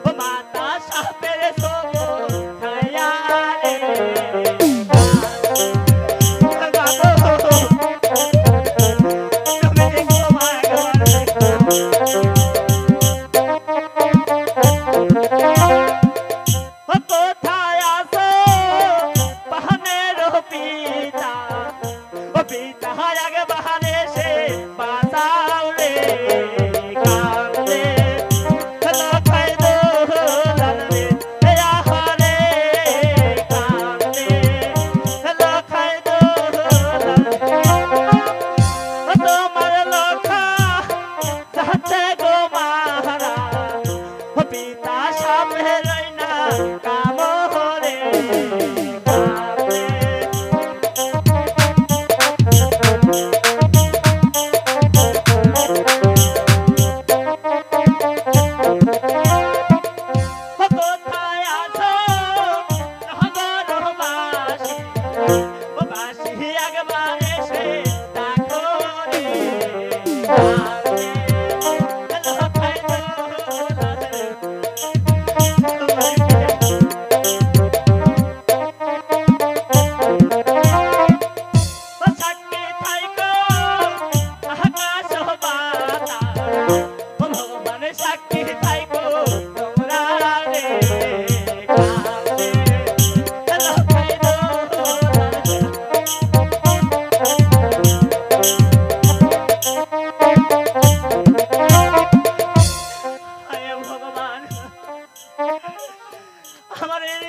ও মাতা সাপের সোগো ছায়া রে তুমি দেখো মা একবার দেখো কোথায় আসো বাহানের পিতা ও পিতা আগে বাহানে সে বাসাও রে কান্দে লখাই দোলাল রে আহারে কান্দে লখাই দোলাল তোমার লখা যাচ্ছে গো মাহারা ও পিতা সামনে রইনা